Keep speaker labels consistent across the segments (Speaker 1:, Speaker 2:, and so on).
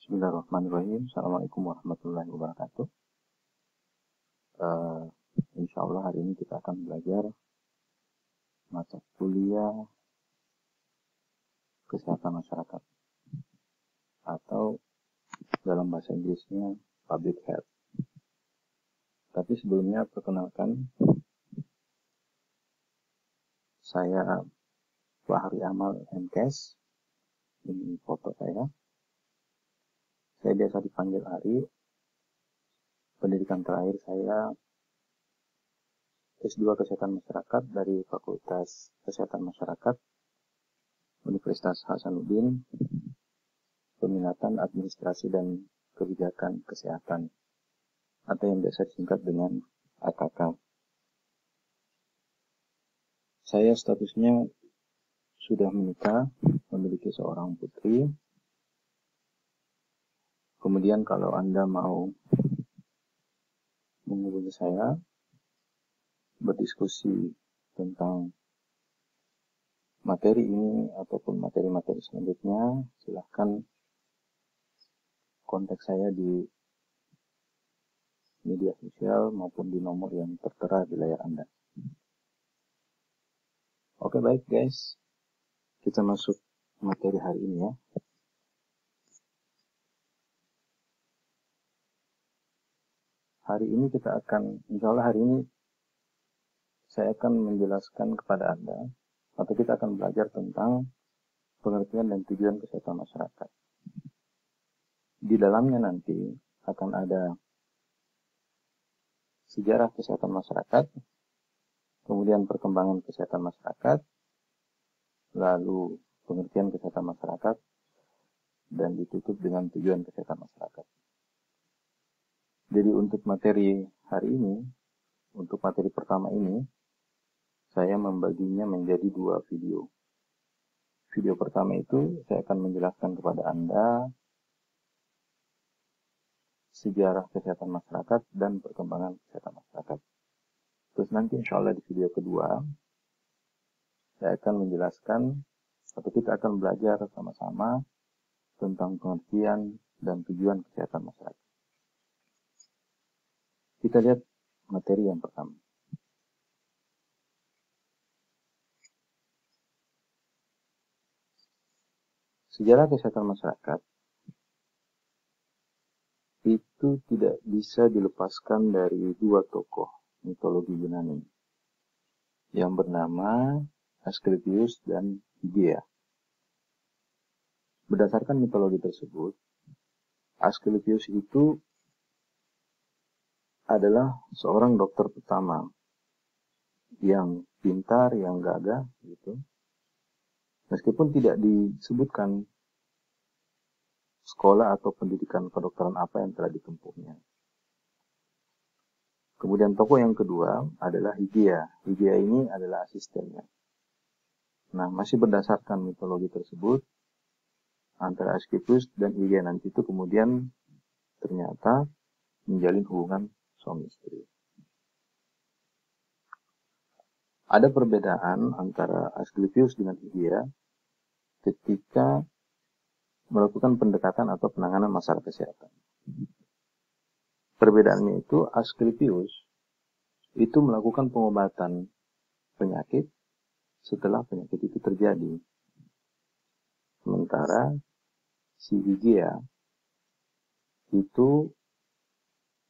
Speaker 1: Bismillahirrahmanirrahim. Assalamualaikum warahmatullahi wabarakatuh. Insya Allah hari ini kita akan belajar mata kuliah kesehatan masyarakat atau dalam bahasa Inggrisnya public health. Tapi sebelumnya perkenalkan, saya Fahri Amal MKes. Ini foto saya. Saya biasa dipanggil Ari. Pendidikan terakhir saya S2 Kesehatan Masyarakat dari Fakultas Kesehatan Masyarakat Universitas Hasanuddin, peminatan Administrasi dan Kebijakan Kesehatan, atau yang biasa disingkat dengan AKK. Saya statusnya sudah menikah, memiliki seorang putri. Kemudian kalau Anda mau menghubungi saya, berdiskusi tentang materi ini ataupun materi-materi selanjutnya, silahkan kontak saya di media sosial maupun di nomor yang tertera di layar Anda. Oke, baik guys, kita masuk materi hari ini ya. Hari ini insya Allah hari ini saya akan menjelaskan kepada Anda, atau kita akan belajar tentang pengertian dan tujuan kesehatan masyarakat. Di dalamnya nanti akan ada sejarah kesehatan masyarakat, kemudian perkembangan kesehatan masyarakat, lalu pengertian kesehatan masyarakat, dan ditutup dengan tujuan kesehatan masyarakat. Jadi untuk materi hari ini, untuk materi pertama ini, saya membaginya menjadi 2 video. Video pertama itu saya akan menjelaskan kepada Anda sejarah kesehatan masyarakat dan perkembangan kesehatan masyarakat. Terus nanti insya Allah di video kedua, saya akan menjelaskan atau kita akan belajar sama-sama tentang pengertian dan tujuan kesehatan masyarakat. Kita lihat materi yang pertama. Sejarah kesehatan masyarakat itu tidak bisa dilepaskan dari 2 tokoh mitologi Yunani yang bernama Asklepios dan Hygieia. Berdasarkan mitologi tersebut, Asklepios itu adalah seorang dokter pertama yang pintar, yang gagah gitu. Meskipun tidak disebutkan sekolah atau pendidikan kedokteran apa yang telah ditempuhnya. Kemudian tokoh yang kedua adalah Hygieia. Hygieia ini adalah asistennya. Nah, masih berdasarkan mitologi tersebut, antara Asklepios dan Hygieia nanti itu kemudian ternyata menjalin hubungan suami istri. Ada perbedaan antara Asklepios dengan Hygieia ketika melakukan pendekatan atau penanganan masalah kesehatan. Perbedaannya itu, Asklepios itu melakukan pengobatan penyakit setelah penyakit itu terjadi. Sementara si Hygieia itu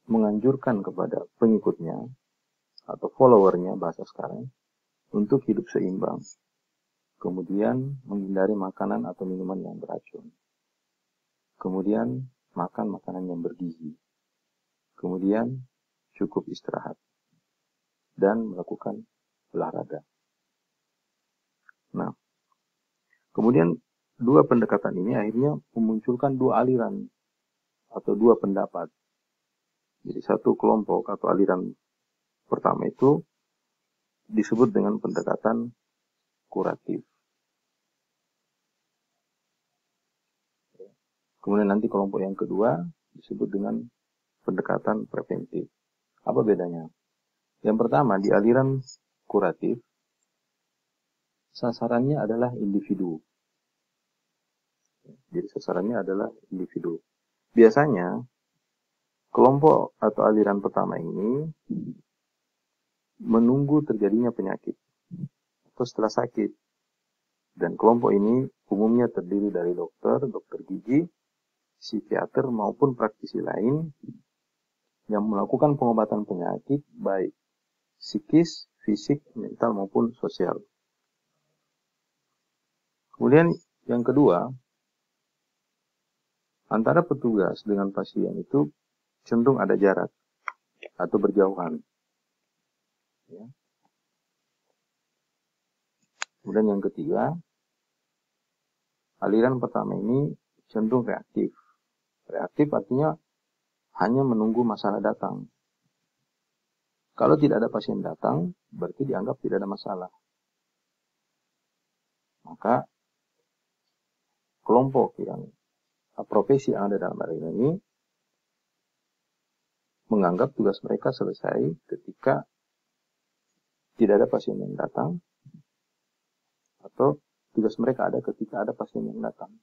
Speaker 1: menganjurkan kepada pengikutnya atau followernya bahasa sekarang untuk hidup seimbang. Kemudian menghindari makanan atau minuman yang beracun. Kemudian makan makanan yang bergizi. Kemudian cukup istirahat. Dan melakukan olahraga. Nah, kemudian 2 pendekatan ini akhirnya memunculkan 2 aliran atau 2 pendapat. Jadi satu kelompok atau aliran pertama itu disebut dengan pendekatan kuratif. Kemudian nanti kelompok yang kedua disebut dengan pendekatan preventif. Apa bedanya? Yang pertama, di aliran kuratif, sasarannya adalah individu. Jadi sasarannya adalah individu. biasanya kelompok atau aliran pertama ini menunggu terjadinya penyakit atau setelah sakit. Dan kelompok ini umumnya terdiri dari dokter gigi, psikiater maupun praktisi lain yang melakukan pengobatan penyakit baik psikis, fisik, mental maupun sosial. Kemudian yang kedua, antara petugas dengan pasien itu cenderung ada jarak atau berjauhan. Ya. Kemudian yang ketiga, aliran pertama ini cenderung reaktif. Reaktif artinya hanya menunggu masalah datang. Kalau tidak ada pasien datang, berarti dianggap tidak ada masalah. Maka kelompok yang profesi yang ada dalam aliran ini menganggap tugas mereka selesai ketika tidak ada pasien yang datang, atau tugas mereka ada ketika ada pasien yang datang.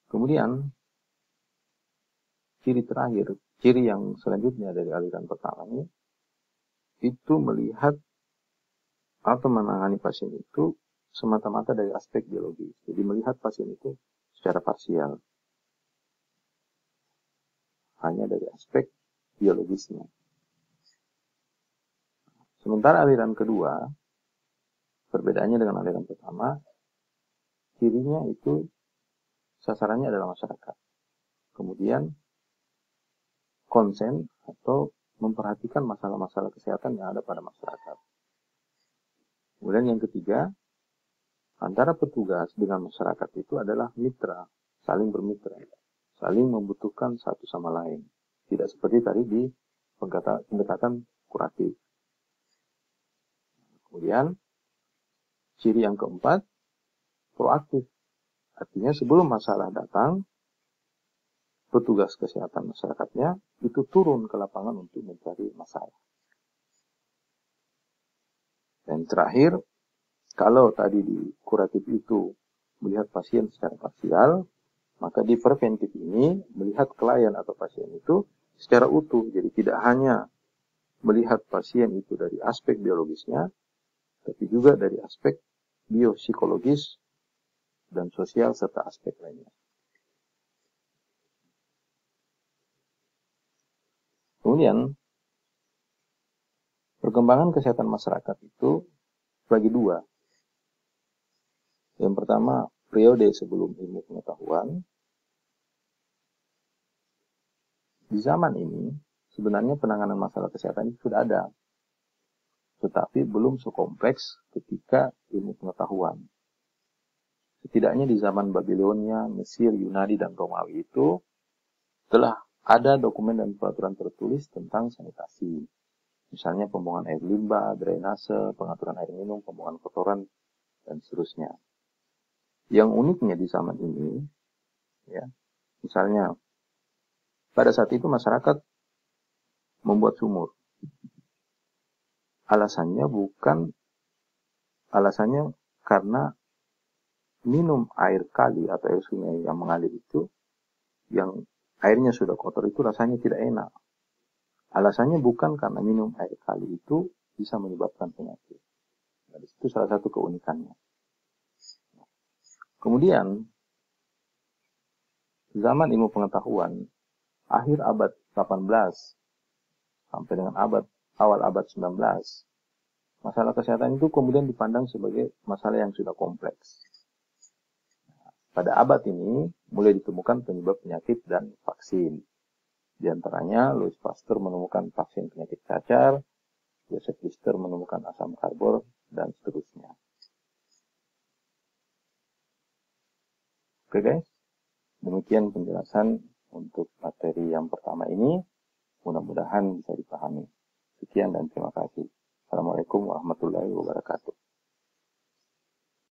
Speaker 1: Kemudian, ciri yang selanjutnya dari aliran pertama ini, itu melihat atau menangani pasien itu semata-mata dari aspek biologis. Jadi melihat pasien itu secara parsial. Hanya dari aspek biologisnya. Sementara aliran kedua, perbedaannya dengan aliran pertama, cirinya itu sasarannya adalah masyarakat. Kemudian konsen atau memperhatikan masalah-masalah kesehatan yang ada pada masyarakat. Kemudian yang ketiga, antara petugas dengan masyarakat itu adalah mitra, saling bermitra, saling membutuhkan satu sama lain. Tidak seperti tadi di pendekatan kuratif. Kemudian, ciri yang keempat, proaktif. Artinya sebelum masalah datang, petugas kesehatan masyarakatnya itu turun ke lapangan untuk mencari masalah. Dan terakhir, kalau tadi di kuratif itu melihat pasien secara parsial, maka di preventif ini melihat klien atau pasien itu secara utuh. Jadi tidak hanya melihat pasien itu dari aspek biologisnya, tapi juga dari aspek biopsikologis dan sosial serta aspek lainnya. Kemudian, perkembangan kesehatan masyarakat itu bagi dua. Yang pertama, periode sebelum ilmu pengetahuan. Di zaman ini, sebenarnya penanganan masalah kesehatan itu sudah ada. Tetapi belum sekompleks ketika ilmu pengetahuan. Setidaknya di zaman Babilonia, Mesir, Yunani, dan Romawi itu telah ada dokumen dan peraturan tertulis tentang sanitasi. Misalnya pembuangan air limbah, drainase, pengaturan air minum, pembuangan kotoran, dan seterusnya. Yang uniknya di zaman ini, ya, misalnya pada saat itu masyarakat membuat sumur. Alasannya karena minum air kali atau air sungai yang mengalir itu, yang airnya sudah kotor itu rasanya tidak enak. Alasannya bukan karena minum air kali itu bisa menyebabkan penyakit. Nah, itu salah satu keunikannya. Kemudian, zaman ilmu pengetahuan, akhir abad 18 sampai dengan awal abad 19, masalah kesehatan itu kemudian dipandang sebagai masalah yang sudah kompleks. Pada abad ini, mulai ditemukan penyebab penyakit dan vaksin. Di antaranya, Louis Pasteur menemukan vaksin penyakit cacar, Joseph Lister menemukan asam karbon, dan seterusnya. Oke guys, demikian penjelasan untuk materi yang pertama ini. Mudah-mudahan bisa dipahami. Sekian dan terima kasih. Assalamualaikum warahmatullahi wabarakatuh.